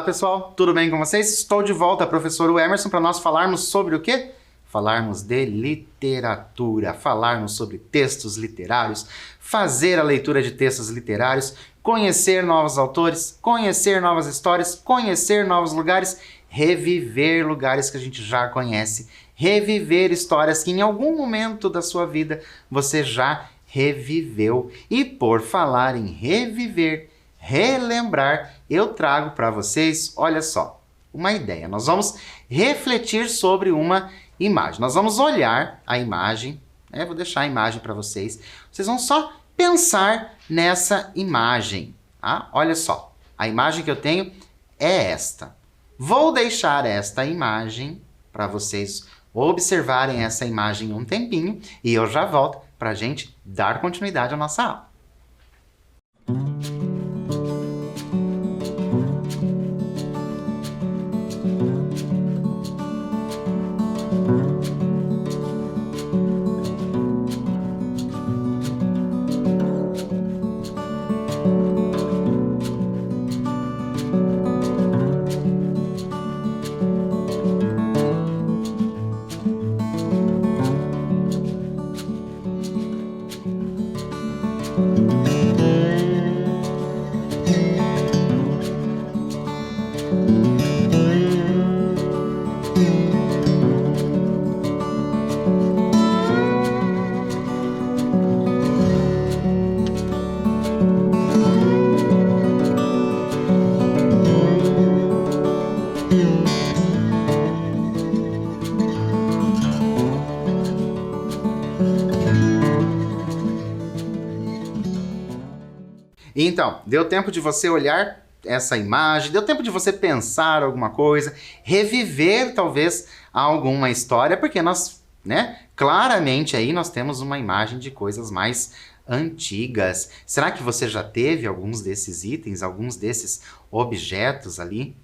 Olá pessoal, tudo bem com vocês? Estou de volta, professor Emerson, para nós falarmos sobre o quê? Falarmos de literatura, falarmos sobre textos literários, fazer a leitura de textos literários, conhecer novos autores, conhecer novas histórias, conhecer novos lugares, reviver lugares que a gente já conhece, reviver histórias que em algum momento da sua vida você já reviveu. E por falar em reviver, relembrar, eu trago para vocês, olha só, uma ideia. Nós vamos refletir sobre uma imagem. Nós vamos olhar a imagem, vou deixar a imagem para vocês. Vocês vão só pensar nessa imagem, tá? Olha só, a imagem que eu tenho é esta. Vou deixar esta imagem para vocês observarem essa imagem um tempinho e eu já volto para a gente dar continuidade à nossa aula. Então, deu tempo de você olhar essa imagem, deu tempo de você pensar alguma coisa, reviver talvez alguma história, porque nós, claramente aí nós temos uma imagem de coisas mais antigas. Será que você já teve alguns desses itens, alguns desses objetos ali?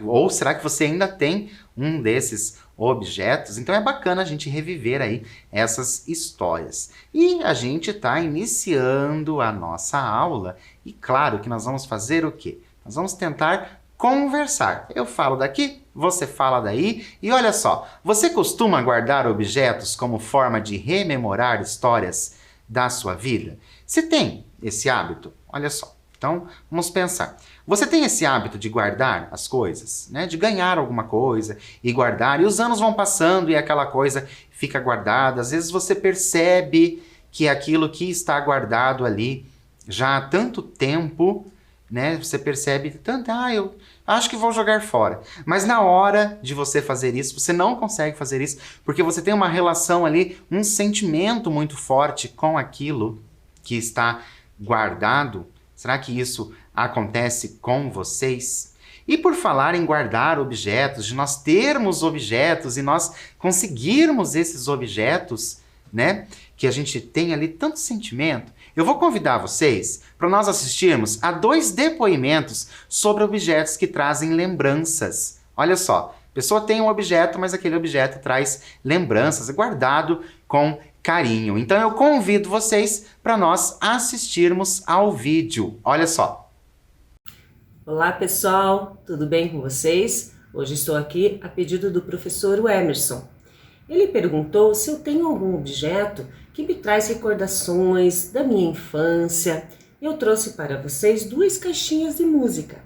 Ou será que você ainda tem um desses objetos? Então é bacana a gente reviver aí essas histórias. E a gente está iniciando a nossa aula e claro que nós vamos fazer o quê? Nós vamos tentar conversar. Eu falo daqui, você fala daí e olha só, você costuma guardar objetos como forma de rememorar histórias da sua vida? Você tem esse hábito? Olha só. Então, vamos pensar. Você tem esse hábito de guardar as coisas, de ganhar alguma coisa e guardar, e os anos vão passando e aquela coisa fica guardada. Às vezes você percebe que aquilo que está guardado ali já há tanto tempo, você percebe tanto, eu acho que vou jogar fora. Mas na hora de você fazer isso, você não consegue fazer isso, porque você tem uma relação ali, um sentimento muito forte com aquilo que está guardado. Será que isso acontece com vocês? E por falar em guardar objetos, de nós termos objetos e nós conseguirmos esses objetos, que a gente tem ali tanto sentimento, eu vou convidar vocês para nós assistirmos a 2 depoimentos sobre objetos que trazem lembranças. Olha só, a pessoa tem um objeto, mas aquele objeto traz lembranças, é guardado com carinho. Então eu convido vocês para nós assistirmos ao vídeo. Olha só. Olá pessoal, tudo bem com vocês? Hoje estou aqui a pedido do professor Emerson. Ele perguntou se eu tenho algum objeto que me traz recordações da minha infância. Eu trouxe para vocês 2 caixinhas de música.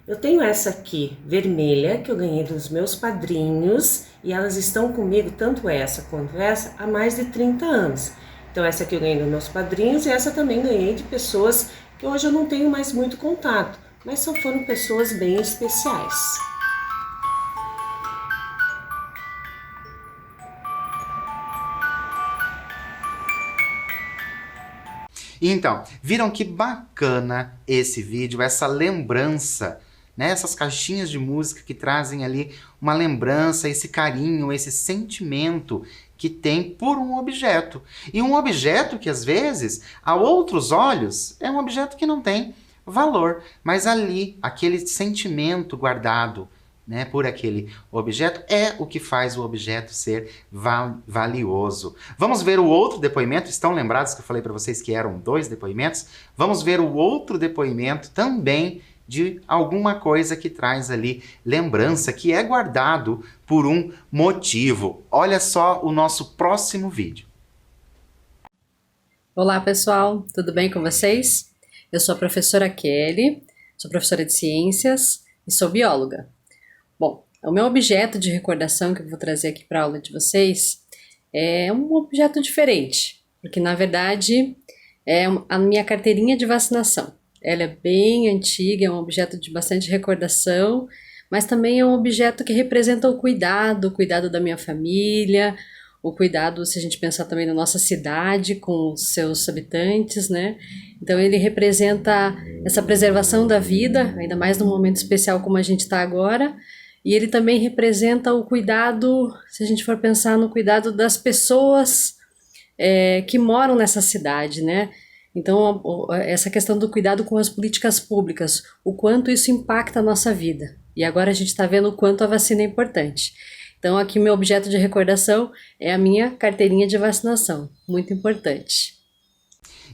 Eu tenho essa aqui, vermelha, que eu ganhei dos meus padrinhos e elas estão comigo, tanto essa quanto essa, há mais de 30 anos. Então essa aqui eu ganhei dos meus padrinhos e essa também ganhei de pessoas que hoje eu não tenho mais muito contato, mas só foram pessoas bem especiais. Então, viram que bacana esse vídeo, essa lembrança, essas caixinhas de música que trazem ali uma lembrança, esse carinho, esse sentimento que tem por um objeto. E um objeto que, às vezes, a outros olhos, é um objeto que não tem valor. Mas ali, aquele sentimento guardado por aquele objeto é o que faz o objeto ser valioso. Vamos ver o outro depoimento. Estão lembrados que eu falei para vocês que eram 2 depoimentos? Vamos ver o outro depoimento também de alguma coisa que traz ali lembrança, que é guardado por um motivo. Olha só o nosso próximo vídeo. Olá pessoal, tudo bem com vocês? Eu sou a professora Kelly, sou professora de ciências e sou bióloga. Bom, o meu objeto de recordação que eu vou trazer aqui para a aula de vocês é um objeto diferente, porque na verdade é a minha carteirinha de vacinação. Ela é bem antiga, é um objeto de bastante recordação, mas também é um objeto que representa o cuidado da minha família, o cuidado, se a gente pensar também na nossa cidade, com os seus habitantes, né? Então ele representa essa preservação da vida, ainda mais num momento especial como a gente está agora, e ele também representa o cuidado, se a gente for pensar no cuidado das pessoas que moram nessa cidade, né? Então, essa questão do cuidado com as políticas públicas, o quanto isso impacta a nossa vida. E agora a gente está vendo o quanto a vacina é importante. Então, aqui meu objeto de recordação é a minha carteirinha de vacinação, muito importante.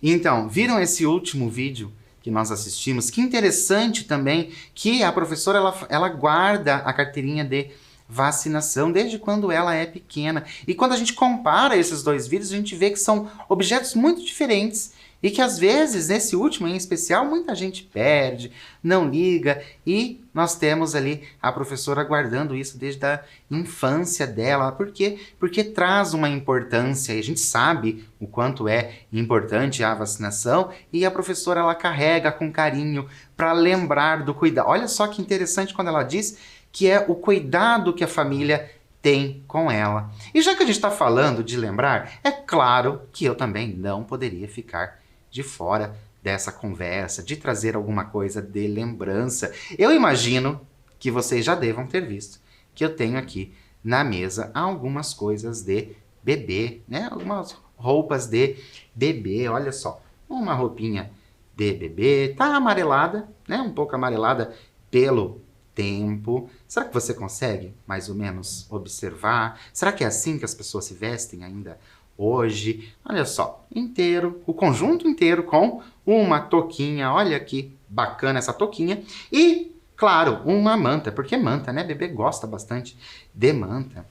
Então, viram esse último vídeo que nós assistimos? Que interessante também que a professora ela guarda a carteirinha de vacinação desde quando ela é pequena. E quando a gente compara esses dois vídeos, a gente vê que são objetos muito diferentes e que às vezes, nesse último em especial, muita gente perde, não liga, e nós temos ali a professora guardando isso desde a infância dela. Por quê? Porque traz uma importância, e a gente sabe o quanto é importante a vacinação, e a professora ela carrega com carinho para lembrar do cuidado. Olha só que interessante quando ela diz que é o cuidado que a família tem com ela. E já que a gente está falando de lembrar, é claro que eu também não poderia ficar de fora dessa conversa, de trazer alguma coisa de lembrança. Eu imagino que vocês já devam ter visto que eu tenho aqui na mesa algumas coisas de bebê, né? Algumas roupas de bebê, olha só. Uma roupinha de bebê, tá amarelada, né? Um pouco amarelada pelo tempo. Será que você consegue mais ou menos observar? Será que é assim que as pessoas se vestem ainda hoje? Olha só, inteiro, o conjunto inteiro com uma touquinha, olha que bacana essa touquinha, e, claro, uma manta, porque manta, né? Bebê gosta bastante de manta.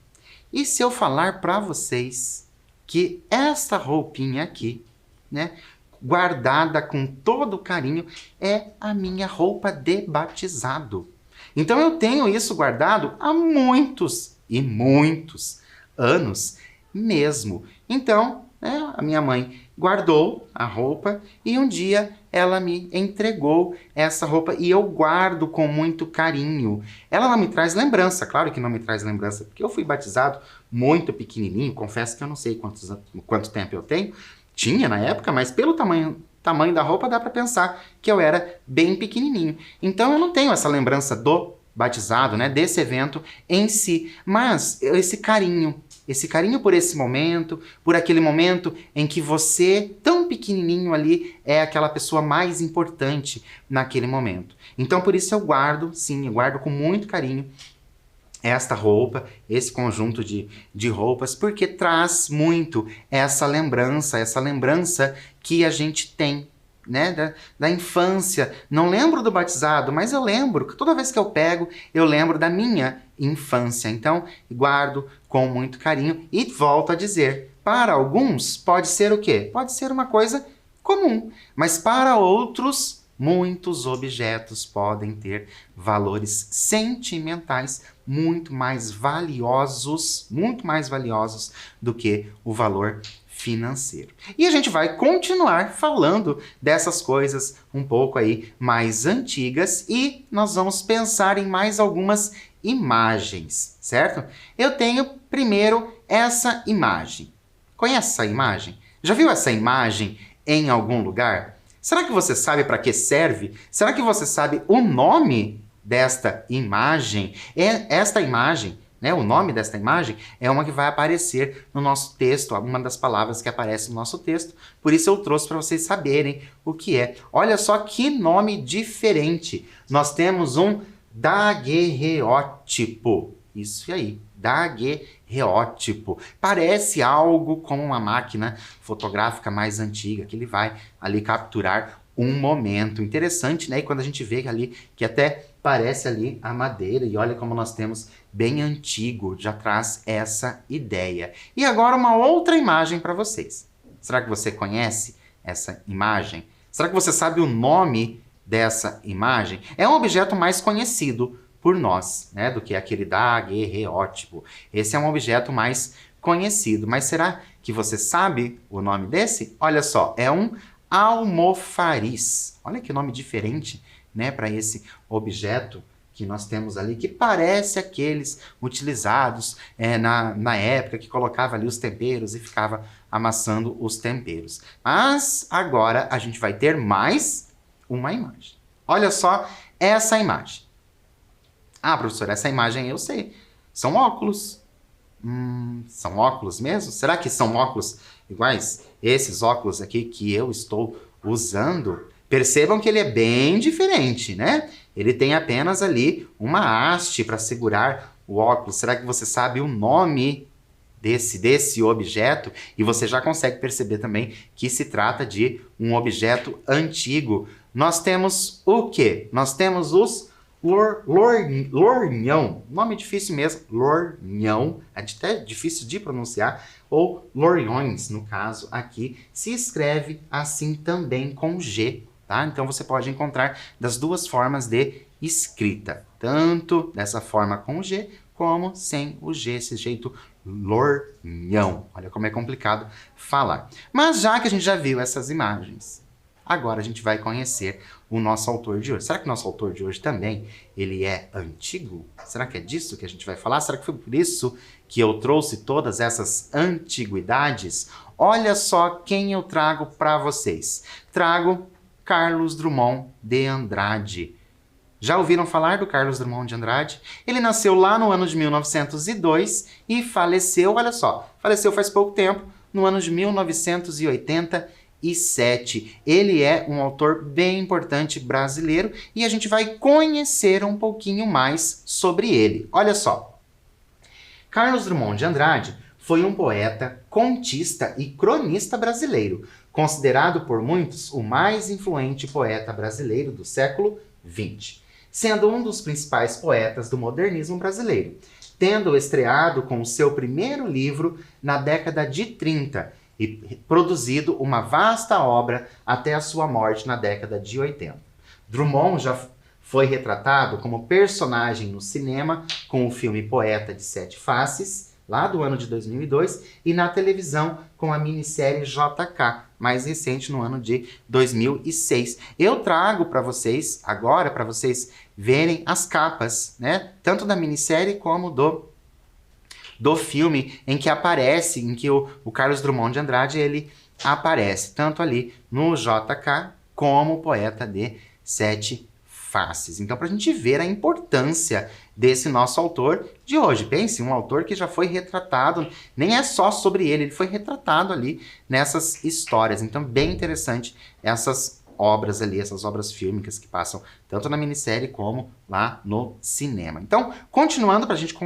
E se eu falar para vocês que essa roupinha aqui, né, guardada com todo carinho, é a minha roupa de batizado. Então eu tenho isso guardado há muitos e muitos anos mesmo. Então, a minha mãe guardou a roupa e um dia ela me entregou essa roupa e eu guardo com muito carinho. Ela não me traz lembrança, claro que não me traz lembrança, porque eu fui batizado muito pequenininho, confesso que eu não sei quanto tempo eu tenho, tinha na época, mas pelo tamanho da roupa dá para pensar que eu era bem pequenininho. Então eu não tenho essa lembrança do batizado, né, desse evento em si, mas esse carinho por esse momento, por aquele momento em que você, tão pequenininho ali, é aquela pessoa mais importante naquele momento. Então, por isso eu guardo, sim, eu guardo com muito carinho esta roupa, esse conjunto de roupas, porque traz muito essa lembrança que a gente tem, né, da infância. Não lembro do batizado, mas eu lembro que toda vez que eu pego, eu lembro da minha infância. Então, guardo com muito carinho e volto a dizer, para alguns pode ser o quê? Pode ser uma coisa comum, mas para outros, muitos objetos podem ter valores sentimentais muito mais valiosos do que o valor financeiro. E a gente vai continuar falando dessas coisas um pouco aí mais antigas e nós vamos pensar em mais algumas imagens, certo? Eu tenho primeiro essa imagem. Conhece essa imagem? Já viu essa imagem em algum lugar? Será que você sabe para que serve? Será que você sabe o nome desta imagem? Esta imagem, né, o nome desta imagem é uma que vai aparecer no nosso texto, uma das palavras que aparece no nosso texto. Por isso eu trouxe para vocês saberem o que é. Olha só que nome diferente. Nós temos um daguerreótipo. Isso aí, daguerreótipo. Parece algo como uma máquina fotográfica mais antiga, que ele vai ali capturar um momento. Interessante, né? E quando a gente vê ali, que até parece ali a madeira, e olha como nós temos bem antigo, já traz essa ideia. E agora uma outra imagem para vocês. Será que você conhece essa imagem? Será que você sabe o nome dessa imagem? É um objeto mais conhecido por nós, né, do que aquele daguerreótipo. Esse é um objeto mais conhecido, mas será que você sabe o nome desse? Olha só, é um almofariz. Olha que nome diferente, né, para esse objeto que nós temos ali, que parece aqueles utilizados na época que colocava ali os temperos e ficava amassando os temperos. Mas agora a gente vai ter mais uma imagem. Olha só essa imagem. Ah, professor, essa imagem eu sei. São óculos. São óculos mesmo? Será que são óculos iguais? Esses óculos aqui que eu estou usando, percebam que ele é bem diferente, né? Ele tem apenas ali uma haste para segurar o óculos. Será que você sabe o nome desse objeto? E você já consegue perceber também que se trata de um objeto antigo. Nós temos o quê? Nós temos os lorgnão, nome difícil mesmo, lorgnão, é até difícil de pronunciar, ou lorgnões, no caso aqui, se escreve assim também com G, tá? Então você pode encontrar das duas formas de escrita, tanto dessa forma com G, como sem o G, esse jeito lorgnão. Olha como é complicado falar. Mas já que a gente já viu essas imagens, agora a gente vai conhecer o nosso autor de hoje. Será que o nosso autor de hoje também, ele é antigo? Será que é disso que a gente vai falar? Será que foi por isso que eu trouxe todas essas antiguidades? Olha só quem eu trago para vocês. Trago Carlos Drummond de Andrade. Já ouviram falar do Carlos Drummond de Andrade? Ele nasceu lá no ano de 1902 e faleceu, olha só, faleceu faz pouco tempo, no ano de 1987. Ele é um autor bem importante brasileiro e a gente vai conhecer um pouquinho mais sobre ele. Olha só, Carlos Drummond de Andrade foi um poeta, contista e cronista brasileiro, considerado por muitos o mais influente poeta brasileiro do século XX, sendo um dos principais poetas do modernismo brasileiro, tendo estreado com o seu primeiro livro na década de 30 e produzido uma vasta obra até a sua morte na década de 80. Drummond já foi retratado como personagem no cinema com o filme Poeta de Sete Faces, lá do ano de 2002, e na televisão com a minissérie JK, mais recente no ano de 2006. Eu trago para vocês, agora, para vocês verem as capas, né? Tanto da minissérie como do filme em que aparece, em que o Carlos Drummond de Andrade, ele aparece, tanto ali no JK, como Poeta de Sete Faces. Então, para a gente ver a importância desse nosso autor de hoje. Pense, um autor que já foi retratado, nem é só sobre ele foi retratado ali nessas histórias. Então, bem interessante essas obras ali, essas obras fílmicas que passam tanto na minissérie como lá no cinema. Então, continuando para a gente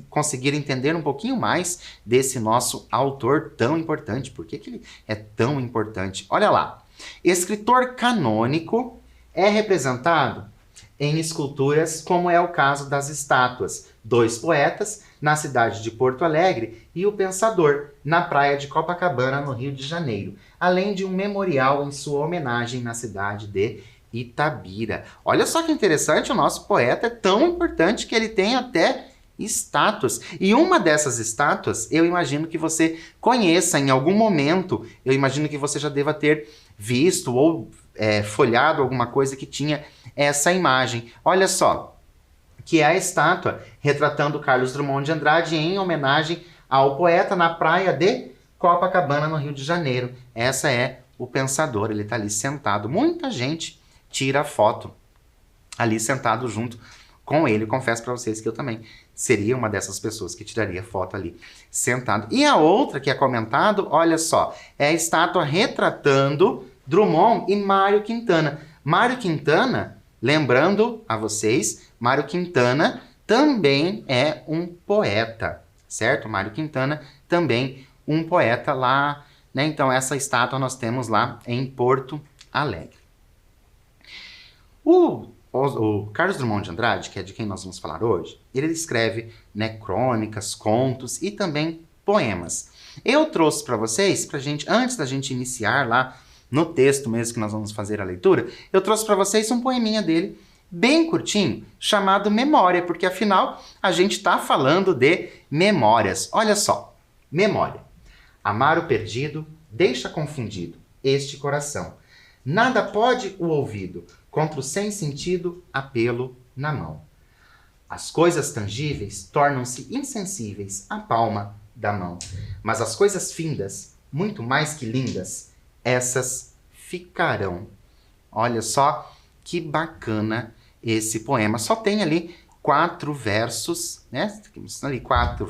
conseguir entender um pouquinho mais desse nosso autor tão importante. Por que ele é tão importante? Olha lá, escritor canônico é representado em esculturas, como é o caso das estátuas Dois Poetas, na cidade de Porto Alegre, e O Pensador, na praia de Copacabana, no Rio de Janeiro, além de um memorial em sua homenagem na cidade de Itabira. Olha só que interessante, o nosso poeta é tão importante que ele tem até estátuas. E uma dessas estátuas, eu imagino que você conheça em algum momento, eu imagino que você já deva ter visto ou folhado alguma coisa que tinha essa imagem. Olha só, que é a estátua retratando Carlos Drummond de Andrade em homenagem ao poeta na praia de Copacabana, no Rio de Janeiro. Essa é O Pensador, ele está ali sentado. Muita gente tira foto ali sentado junto com ele. Confesso para vocês que eu também seria uma dessas pessoas que tiraria foto ali sentado. E a outra que é comentado, olha só, é a estátua retratando Drummond e Mário Quintana. Mário Quintana, lembrando a vocês, Mário Quintana também é um poeta, certo? Mário Quintana também um poeta lá, né? Então essa estátua nós temos lá em Porto Alegre. O Carlos Drummond de Andrade, que é de quem nós vamos falar hoje, ele escreve, né, crônicas, contos e também poemas. Eu trouxe para vocês, pra gente, antes da gente iniciar lá no texto mesmo que nós vamos fazer a leitura, eu trouxe para vocês um poeminha dele, bem curtinho, chamado Memória, porque afinal a gente está falando de memórias. Olha só, memória. Amar o perdido deixa confundido este coração. Nada pode o ouvido contra o sem sentido apelo na mão. As coisas tangíveis tornam-se insensíveis à palma da mão. Mas as coisas findas, muito mais que lindas, essas ficarão. Olha só que bacana esse poema. Só tem ali 4 versos, né? Temos ali 4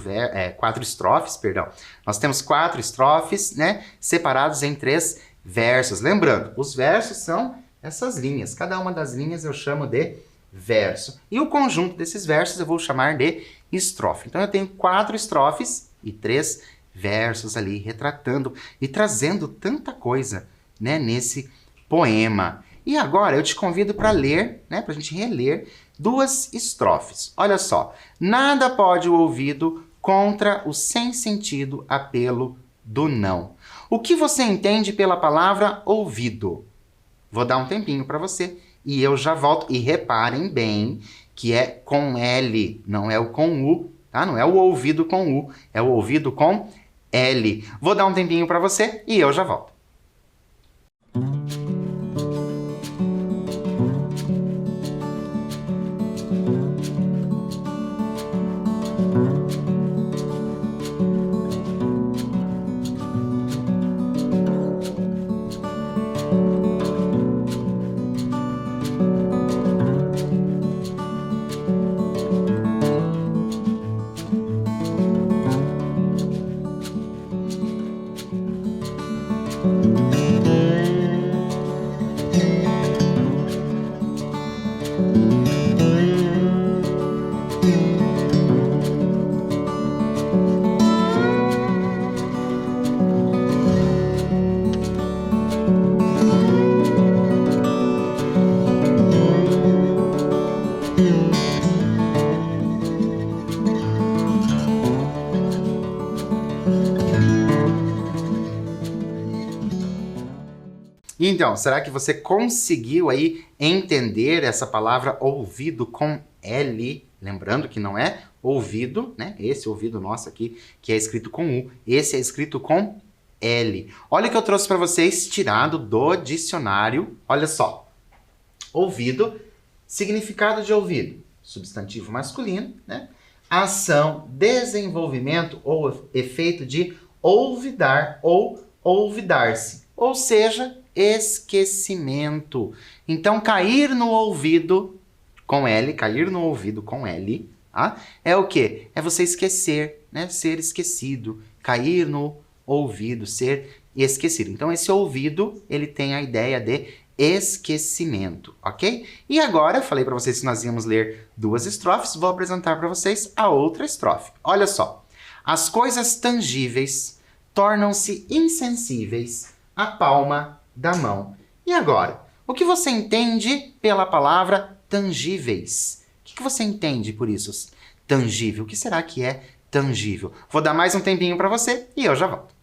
estrofes, perdão. Nós temos 4 estrofes, né? Separados em 3 versos. Lembrando, os versos são essas linhas. Cada uma das linhas eu chamo de verso. E o conjunto desses versos eu vou chamar de estrofe. Então eu tenho 4 estrofes e 3 versos ali retratando e trazendo tanta coisa, né, nesse poema. E agora eu te convido para ler, né, para a gente reler 2 estrofes. Olha só. Nada pode o ouvido contra o sem sentido apelo do não. O que você entende pela palavra ouvido? Vou dar um tempinho para você e eu já volto. E reparem bem que é com L, não é o com U, tá? Não é o ouvido com U, é o ouvido com L. Vou dar um tempinho para você e eu já volto. Então, será que você conseguiu aí entender essa palavra ouvido com L? Lembrando que não é ouvido, né? Esse ouvido nosso aqui, que é escrito com U. Esse é escrito com L. Olha o que eu trouxe para vocês, tirado do dicionário. Olha só. Ouvido, significado de ouvido. Substantivo masculino, né? Ação, desenvolvimento ou efeito de olvidar ou olvidar-se. Ou seja, esquecimento. Então, cair no ouvido com L, cair no ouvido com L, tá? É o quê? É você esquecer, né? Ser esquecido. Cair no ouvido, ser esquecido. Então, esse ouvido, ele tem a ideia de esquecimento, ok? E agora, eu falei para vocês que nós íamos ler 2 estrofes, vou apresentar para vocês a outra estrofe. Olha só. As coisas tangíveis tornam-se insensíveis à palma da mão. E agora? O que você entende pela palavra tangíveis? O que você entende por isso? Tangível. O que será que é tangível? Vou dar mais um tempinho para você e eu já volto.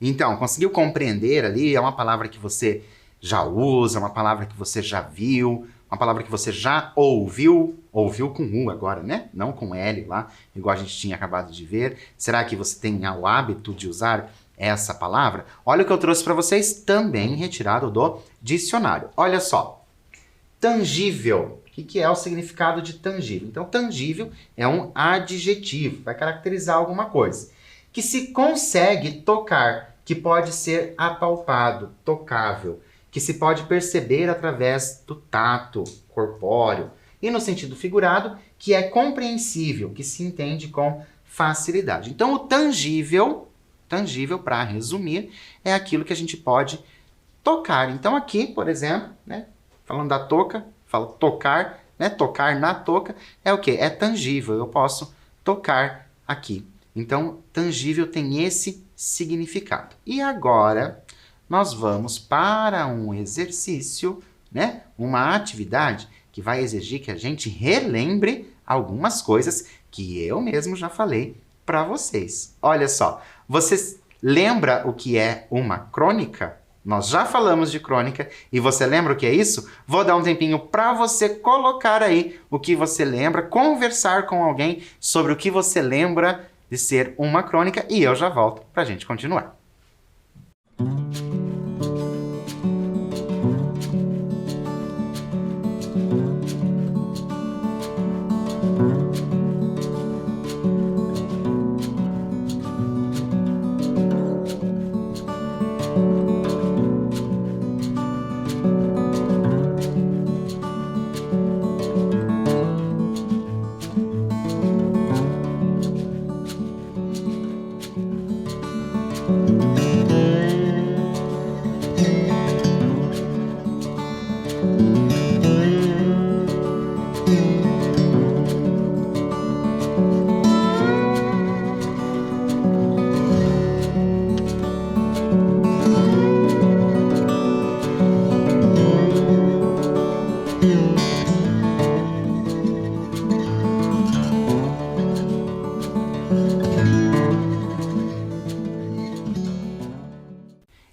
Então, conseguiu compreender ali? É uma palavra que você já usa, uma palavra que você já viu, uma palavra que você já ouviu com U agora, né? Não com L lá, igual a gente tinha acabado de ver. Será que você tem o hábito de usar essa palavra? Olha o que eu trouxe para vocês, também retirado do dicionário. Olha só, tangível. O que é o significado de tangível? Então, tangível é um adjetivo, vai caracterizar alguma coisa. Que se consegue tocar, que pode ser apalpado, tocável, que se pode perceber através do tato corpóreo. E no sentido figurado, que é compreensível, que se entende com facilidade. Então, o tangível, para resumir, é aquilo que a gente pode tocar. Então, aqui, por exemplo, né, falando da touca, falo tocar, né, tocar na touca, é o quê? É tangível, eu posso tocar aqui. Então, tangível tem esse significado. E agora, nós vamos para um exercício, né? Uma atividade que vai exigir que a gente relembre algumas coisas que eu mesmo já falei para vocês. Olha só, você lembra o que é uma crônica? Nós já falamos de crônica e você lembra o que é isso? Vou dar um tempinho para você colocar aí o que você lembra, conversar com alguém sobre o que você lembra de ser uma crônica e eu já volto para a gente continuar.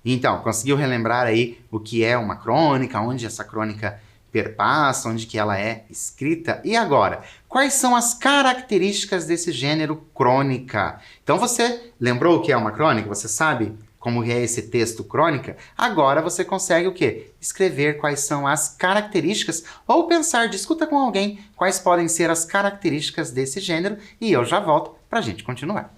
Então, conseguiu relembrar aí o que é uma crônica, onde essa crônica perpassa, onde que ela é escrita? E agora, quais são as características desse gênero crônica? Então você lembrou o que é uma crônica? Você sabe como é esse texto crônica? Agora você consegue o quê? Escrever quais são as características ou pensar, discuta com alguém quais podem ser as características desse gênero e eu já volto para a gente continuar.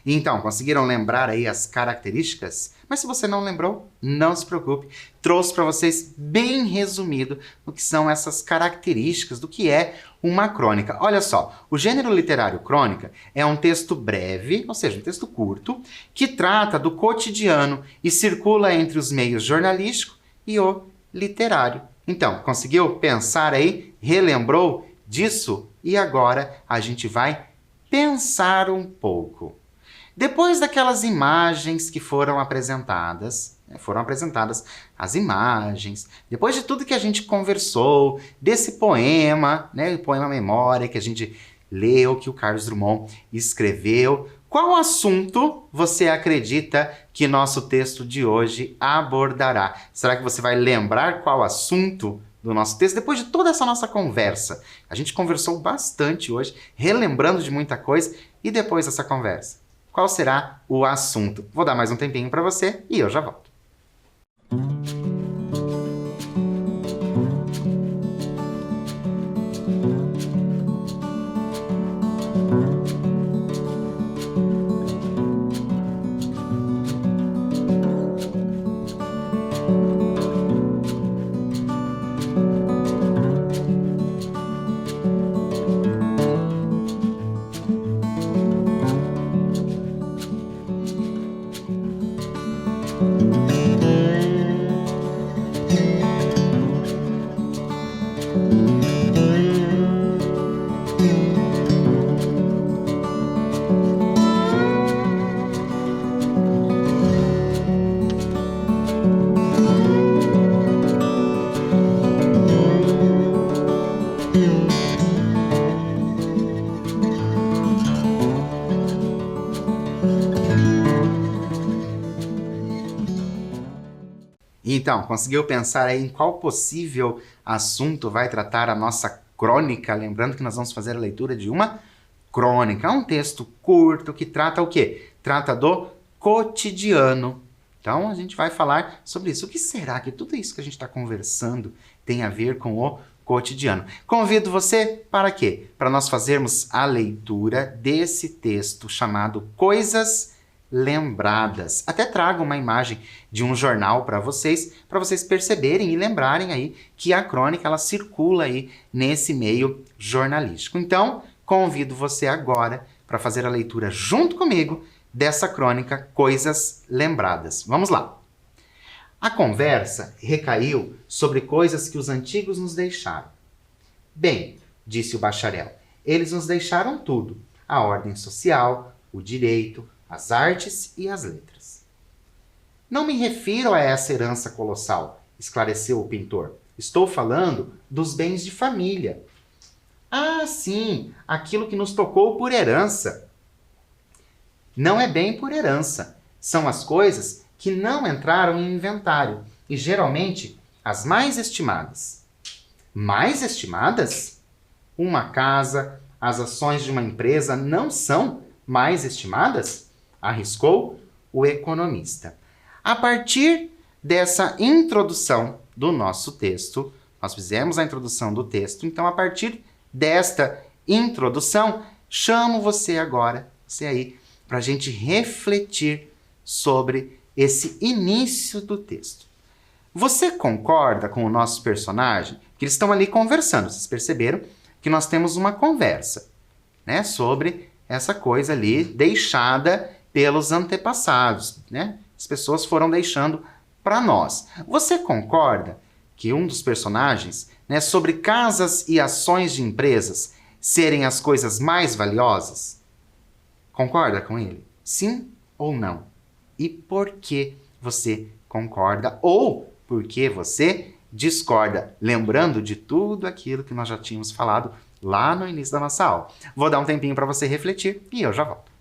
Então, conseguiram lembrar aí as características? Mas se você não lembrou, não se preocupe. Trouxe para vocês bem resumido o que são essas características do que é uma crônica. Olha só, o gênero literário crônica é um texto breve, ou seja, um texto curto, que trata do cotidiano e circula entre os meios jornalístico e o literário. Então, conseguiu pensar aí? Relembrou disso? E agora a gente vai pensar um pouco. Depois daquelas imagens que foram apresentadas as imagens, depois de tudo que a gente conversou, desse poema, né, o poema Memória, que a gente leu, que o Carlos Drummond escreveu, qual assunto você acredita que nosso texto de hoje abordará? Será que você vai lembrar qual assunto do nosso texto? Depois de toda essa nossa conversa, a gente conversou bastante hoje, relembrando de muita coisa, e depois dessa conversa, qual será o assunto? Vou dar mais um tempinho para você e eu já volto. Então, conseguiu pensar aí em qual possível assunto vai tratar a nossa crônica? Lembrando que nós vamos fazer a leitura de uma crônica, um texto curto que trata o quê? Trata do cotidiano. Então, a gente vai falar sobre isso. O que será que tudo isso que a gente está conversando tem a ver com o cotidiano? Convido você para quê? Para nós fazermos a leitura desse texto chamado Coisas Lembradas. Até trago uma imagem de um jornal para vocês perceberem e lembrarem aí que a crônica ela circula aí nesse meio jornalístico. Então, convido você agora para fazer a leitura junto comigo dessa crônica Coisas Lembradas. Vamos lá. A conversa recaiu sobre coisas que os antigos nos deixaram. Bem, disse o bacharel, eles nos deixaram tudo: a ordem social, o direito, as artes e as letras. Não me refiro a essa herança colossal, esclareceu o pintor. Estou falando dos bens de família. Ah, sim, aquilo que nos tocou por herança. Não é bem por herança. São as coisas que não entraram em inventário e, geralmente, as mais estimadas. Mais estimadas? Uma casa, as ações de uma empresa não são mais estimadas? Arriscou o economista. A partir dessa introdução do nosso texto, nós fizemos a introdução do texto, então a partir desta introdução, chamo você agora, você aí, para a gente refletir sobre esse início do texto. Você concorda com o nosso personagem? Que eles estão ali conversando, vocês perceberam que nós temos uma conversa, né, sobre essa coisa ali deixada pelos antepassados, né? As pessoas foram deixando para nós. Você concorda que um dos personagens, né, sobre casas e ações de empresas serem as coisas mais valiosas? Concorda com ele? Sim ou não? E por que você concorda ou por que você discorda? Lembrando de tudo aquilo que nós já tínhamos falado lá no início da nossa aula. Vou dar um tempinho para você refletir e eu já volto.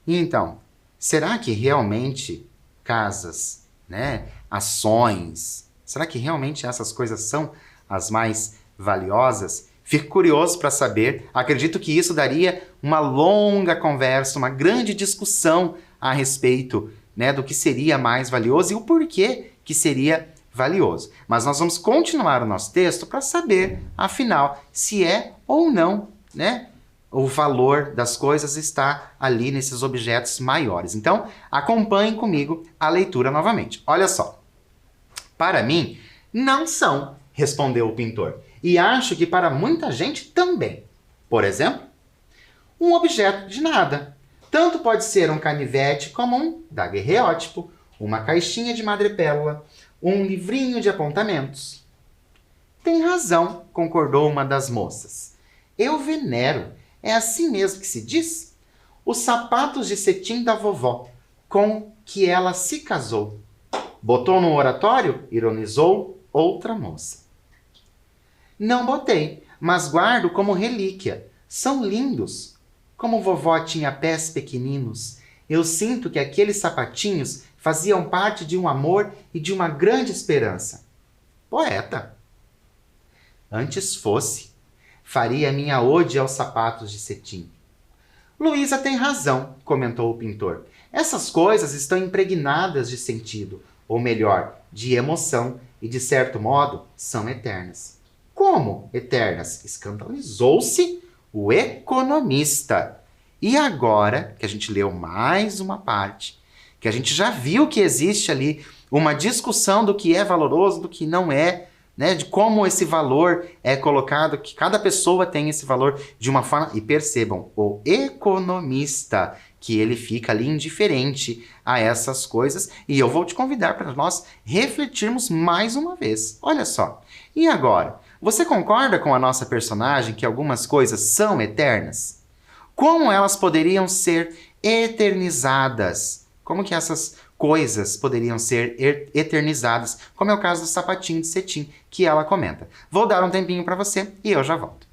Então, será que realmente casas, né, ações, será que realmente essas coisas são as mais valiosas? Fico curioso para saber. Acredito que isso daria uma longa conversa, uma grande discussão a respeito, né, do que seria mais valioso e o porquê que seria valioso. Mas nós vamos continuar o nosso texto para saber, afinal, se é ou não, né, o valor das coisas está ali nesses objetos maiores. Então, acompanhem comigo a leitura novamente. Olha só. Para mim, não são, respondeu o pintor. E acho que para muita gente também. Por exemplo, um objeto de nada. Tanto pode ser um canivete como um daguerreótipo, uma caixinha de madrepérola, um livrinho de apontamentos. Tem razão, concordou uma das moças. Eu venero, é assim mesmo que se diz? Os sapatos de cetim da vovó, com que ela se casou. Botou no oratório? Ironizou outra moça. Não botei, mas guardo como relíquia. São lindos. Como vovó tinha pés pequeninos, eu sinto que aqueles sapatinhos faziam parte de um amor e de uma grande esperança. Poeta. Antes fosse. Faria minha ode aos sapatos de cetim. Luísa tem razão, comentou o pintor. Essas coisas estão impregnadas de sentido, ou melhor, de emoção, e de certo modo são eternas. Como eternas? Escandalizou-se o economista. E agora, que a gente leu mais uma parte, que a gente já viu que existe ali uma discussão do que é valoroso, do que não é, né, de como esse valor é colocado, que cada pessoa tem esse valor de uma forma. E percebam, o economista, que ele fica ali indiferente a essas coisas. E eu vou te convidar para nós refletirmos mais uma vez. Olha só. E agora? Você concorda com a nossa personagem que algumas coisas são eternas? Como elas poderiam ser eternizadas? Como que essas coisas poderiam ser eternizadas? Como é o caso do sapatinho de cetim que ela comenta. Vou dar um tempinho para você e eu já volto.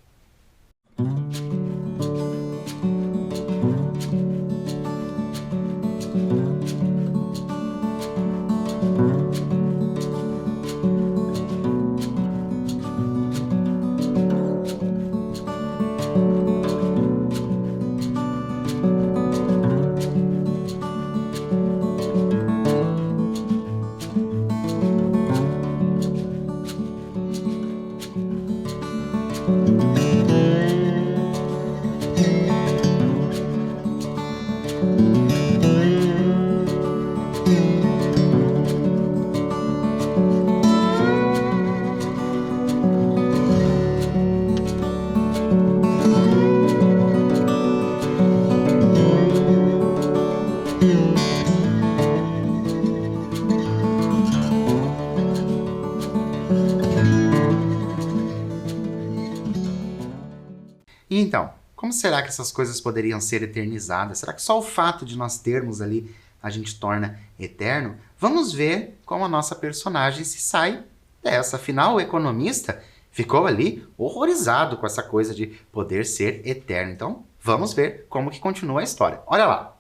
E então, como será que essas coisas poderiam ser eternizadas? Será que só o fato de nós termos ali a gente torna eterno? Vamos ver como a nossa personagem se sai dessa. Afinal, o economista ficou ali horrorizado com essa coisa de poder ser eterno. Então, vamos ver como que continua a história. Olha lá.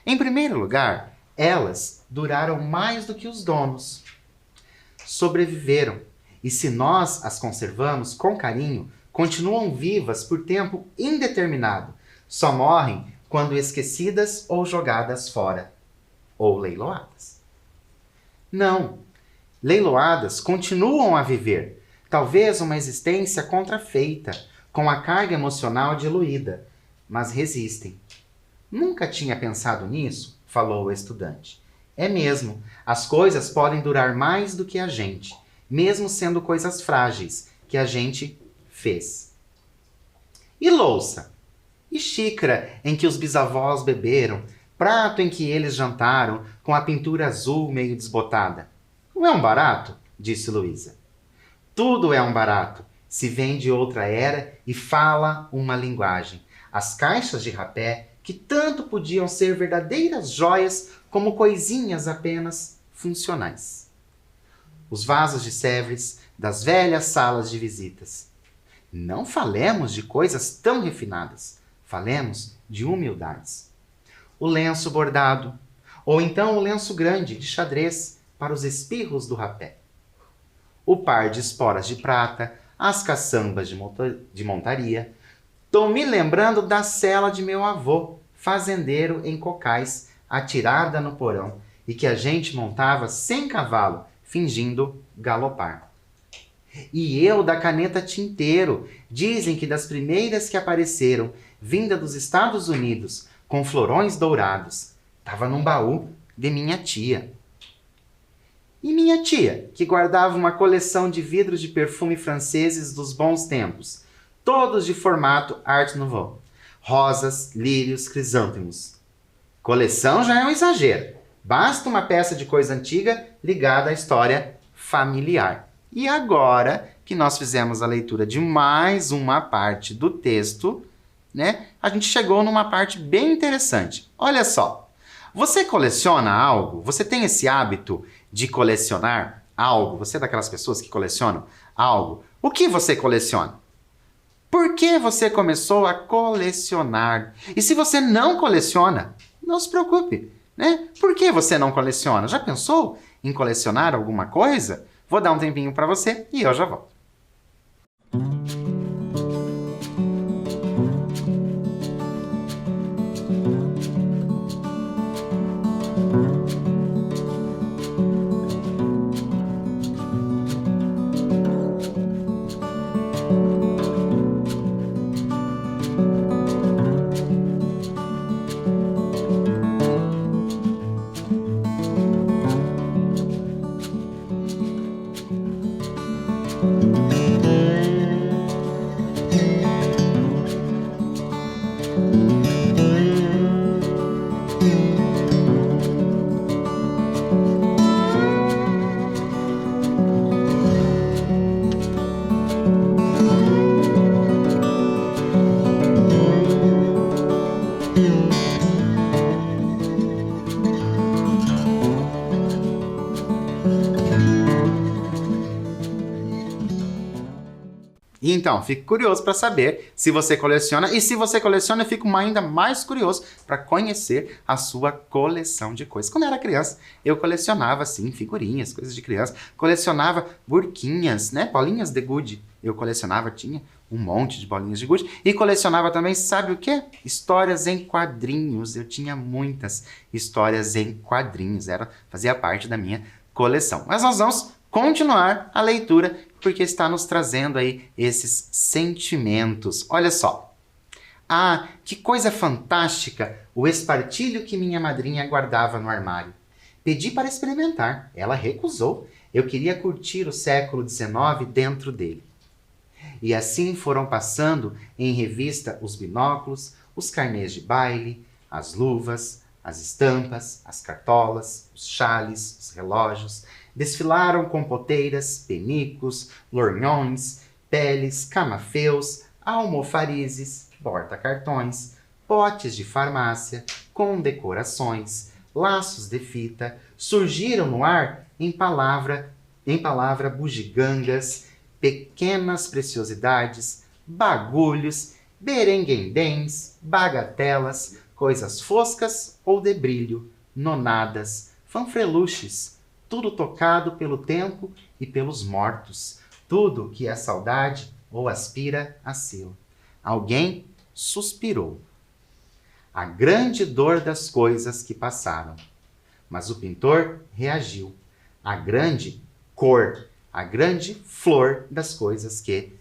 Em primeiro lugar, elas duraram mais do que os donos. Sobreviveram. E se nós as conservamos com carinho, continuam vivas por tempo indeterminado. Só morrem quando esquecidas ou jogadas fora. Ou leiloadas. Não. Leiloadas continuam a viver. Talvez uma existência contrafeita, com a carga emocional diluída. Mas resistem. Nunca tinha pensado nisso, falou o estudante. É mesmo. As coisas podem durar mais do que a gente, mesmo sendo coisas frágeis, que a gente fez. E louça? E xícara em que os bisavós beberam? Prato em que eles jantaram, com a pintura azul meio desbotada? Não é um barato? Disse Luísa. Tudo é um barato, se vem de outra era e fala uma linguagem. As caixas de rapé, que tanto podiam ser verdadeiras joias como coisinhas apenas funcionais. Os vasos de Sèvres das velhas salas de visitas. Não falemos de coisas tão refinadas, falemos de humildades. O lenço bordado, ou então o lenço grande de xadrez para os espirros do rapé. O par de esporas de prata, as caçambas de montaria. Tô me lembrando da cela de meu avô, fazendeiro em Cocais, atirada no porão, e que a gente montava sem cavalo, fingindo galopar. E eu da caneta tinteiro, dizem que das primeiras que apareceram, vinda dos Estados Unidos, com florões dourados, estava num baú de minha tia. E minha tia, que guardava uma coleção de vidros de perfume franceses dos bons tempos, todos de formato Art Nouveau. Rosas, lírios, crisântemos. Coleção já é um exagero. Basta uma peça de coisa antiga ligada à história familiar. E agora que nós fizemos a leitura de mais uma parte do texto, né, a gente chegou numa parte bem interessante. Olha só, você coleciona algo? Você tem esse hábito de colecionar algo? Você é daquelas pessoas que colecionam algo? O que você coleciona? Por que você começou a colecionar? E se você não coleciona, não se preocupe, né? Por que você não coleciona? Já pensou em colecionar alguma coisa? Vou dar um tempinho para você e eu já volto. Então, fico curioso para saber se você coleciona. E se você coleciona, eu fico ainda mais curioso para conhecer a sua coleção de coisas. Quando eu era criança, eu colecionava, assim, figurinhas, coisas de criança. Colecionava burquinhas, né? Bolinhas de gude. Eu colecionava, tinha um monte de bolinhas de gude. E colecionava também, sabe o quê? Histórias em quadrinhos. Eu tinha muitas histórias em quadrinhos. Fazia parte da minha coleção. Mas nós vamos continuar a leitura, porque está nos trazendo aí esses sentimentos. Olha só. Ah, que coisa fantástica o espartilho que minha madrinha guardava no armário. Pedi para experimentar. Ela recusou. Eu queria curtir o século XIX dentro dele. E assim foram passando em revista os binóculos, os carnês de baile, as luvas, as estampas, as cartolas, os chales, os relógios. Desfilaram compoteiras, penicos, lorgnões, peles, camafeus, almofarizes, porta-cartões, potes de farmácia, com decorações, laços de fita, surgiram no ar em palavra bugigangas, pequenas preciosidades, bagulhos, berenguendens, bagatelas, coisas foscas ou de brilho, nonadas, fanfreluches, tudo tocado pelo tempo e pelos mortos, tudo que é saudade ou aspira a seu. Alguém suspirou. A grande dor das coisas que passaram. Mas o pintor reagiu. A grande cor, a grande flor das coisas que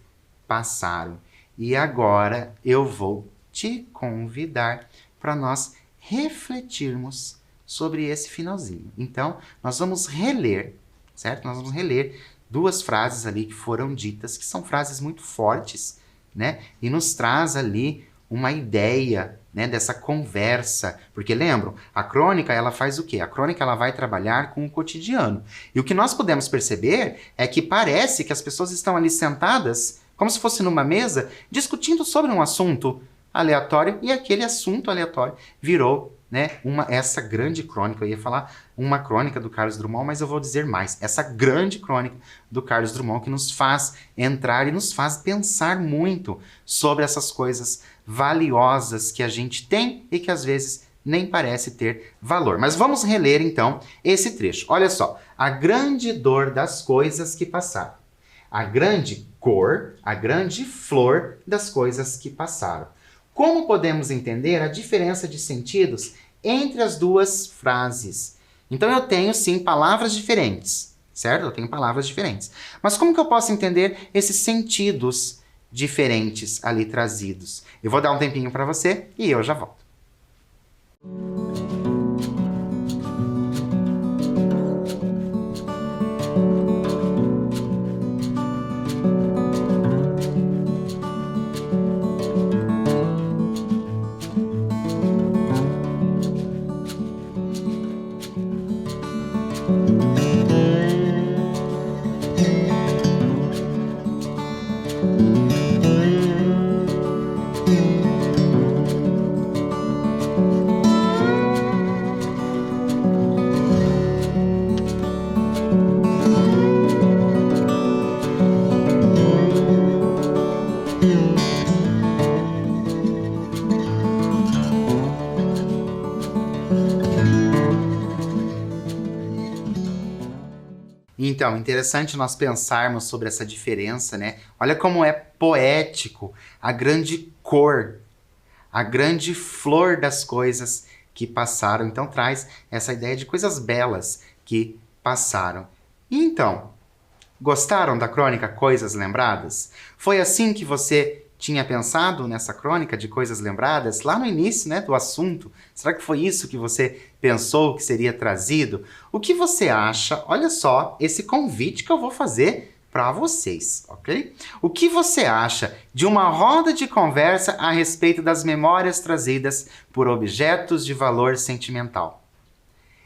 passaram. E agora eu vou te convidar para nós refletirmos sobre esse finalzinho. Então, nós vamos reler, certo? Nós vamos reler duas frases ali que foram ditas, que são frases muito fortes, né? E nos traz ali uma ideia, né, dessa conversa. Porque lembram, a crônica, ela faz o quê? A crônica, ela vai trabalhar com o cotidiano. E o que nós podemos perceber é que parece que as pessoas estão ali sentadas, como se fosse numa mesa, discutindo sobre um assunto aleatório, e aquele assunto aleatório virou, né, essa grande crônica. Eu ia falar uma crônica do Carlos Drummond, mas eu vou dizer mais. Essa grande crônica do Carlos Drummond que nos faz entrar e nos faz pensar muito sobre essas coisas valiosas que a gente tem e que às vezes nem parece ter valor. Mas vamos reler então esse trecho. Olha só. A grande dor das coisas que passaram. A grande cor, a grande flor das coisas que passaram. Como podemos entender a diferença de sentidos entre as duas frases? Então eu tenho sim palavras diferentes, certo? Eu tenho palavras diferentes. Mas como que eu posso entender esses sentidos diferentes ali trazidos? Eu vou dar um tempinho para você e eu já volto. Então, interessante nós pensarmos sobre essa diferença, né? Olha como é poético a grande cor, a grande flor das coisas que passaram. Então, traz essa ideia de coisas belas que passaram. E então, gostaram da crônica Coisas Lembradas? Foi assim que você tinha pensado nessa crônica de Coisas Lembradas? Lá no início, né, do assunto, será que foi isso que você pensou que seria trazido? O que você acha? Olha só esse convite que eu vou fazer para vocês, ok? O que você acha de uma roda de conversa a respeito das memórias trazidas por objetos de valor sentimental?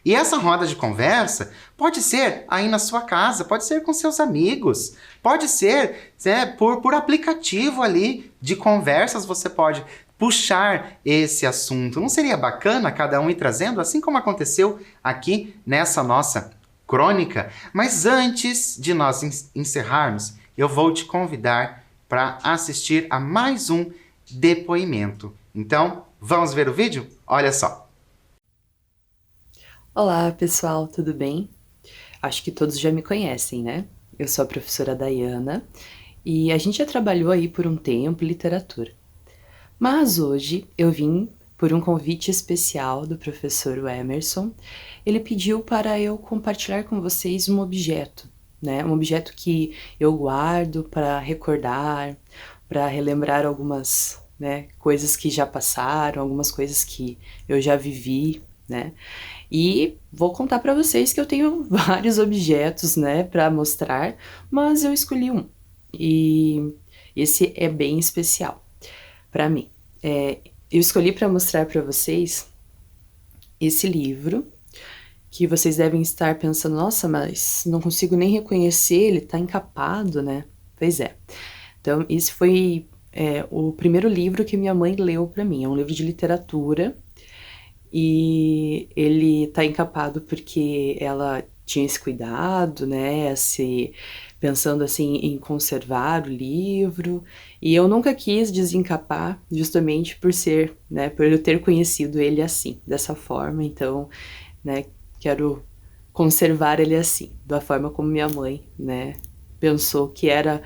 E essa roda de conversa pode ser aí na sua casa, pode ser com seus amigos, pode ser por aplicativo ali de conversas, você pode puxar esse assunto. Não seria bacana cada um ir trazendo, assim como aconteceu aqui nessa nossa crônica? Mas antes de nós encerrarmos, eu vou te convidar para assistir a mais um depoimento. Então, vamos ver o vídeo? Olha só. Olá, pessoal, tudo bem? Acho que todos já me conhecem, né? Eu sou a professora Dayana e a gente já trabalhou aí por um tempo literatura. Mas hoje eu vim por um convite especial do professor Emerson. Ele pediu para eu compartilhar com vocês um objeto, né? Um objeto que eu guardo para recordar, para relembrar algumas, né, coisas que já passaram, algumas coisas que eu já vivi, né? E vou contar para vocês que eu tenho vários objetos, né, para mostrar, mas eu escolhi um. E esse é bem especial para mim. Eu escolhi para mostrar para vocês esse livro, que vocês devem estar pensando, nossa, mas não consigo nem reconhecer, ele tá encapado, né? Pois é. Então, esse foi o primeiro livro que minha mãe leu para mim. É um livro de literatura. E ele tá encapado porque ela tinha esse cuidado, né, pensando assim em conservar o livro, e eu nunca quis desencapar justamente por ser, né, por eu ter conhecido ele assim, dessa forma, então, né, quero conservar ele assim, da forma como minha mãe, né, pensou que era,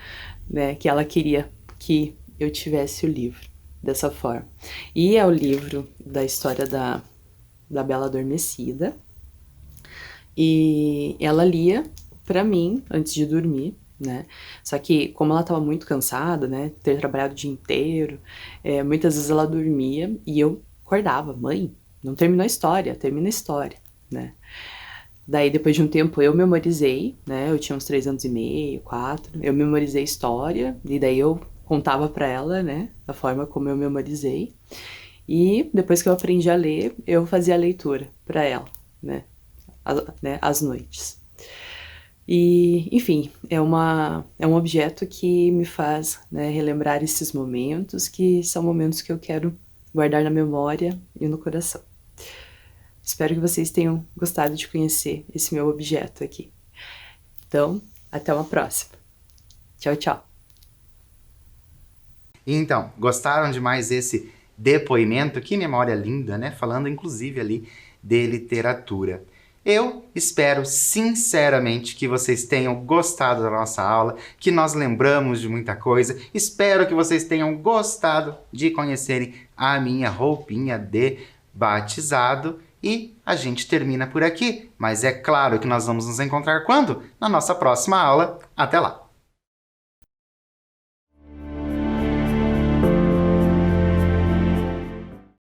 né, que ela queria que eu tivesse o livro dessa forma. E é o livro da história da Bela Adormecida, e ela lia pra mim antes de dormir, né? Só que como ela tava muito cansada, né, ter trabalhado o dia inteiro, muitas vezes ela dormia e eu acordava, mãe, não terminou a história, termina a história, né? Daí depois de um tempo eu memorizei, né, eu tinha uns 3 anos e meio, 4, eu memorizei a história e daí eu contava pra ela, né, da forma como eu memorizei. E depois que eu aprendi a ler, eu fazia a leitura para ela, né, às noites. E, enfim, é um objeto que me faz, né, relembrar esses momentos, que são momentos que eu quero guardar na memória e no coração. Espero que vocês tenham gostado de conhecer esse meu objeto aqui. Então, até uma próxima. Tchau, tchau. Então, gostaram demais desse depoimento? Que memória linda, né? Falando inclusive ali de literatura. Eu espero sinceramente que vocês tenham gostado da nossa aula, que nós lembramos de muita coisa. Espero que vocês tenham gostado de conhecerem a minha roupinha de batizado. E a gente termina por aqui. Mas é claro que nós vamos nos encontrar quando? Na nossa próxima aula. Até lá!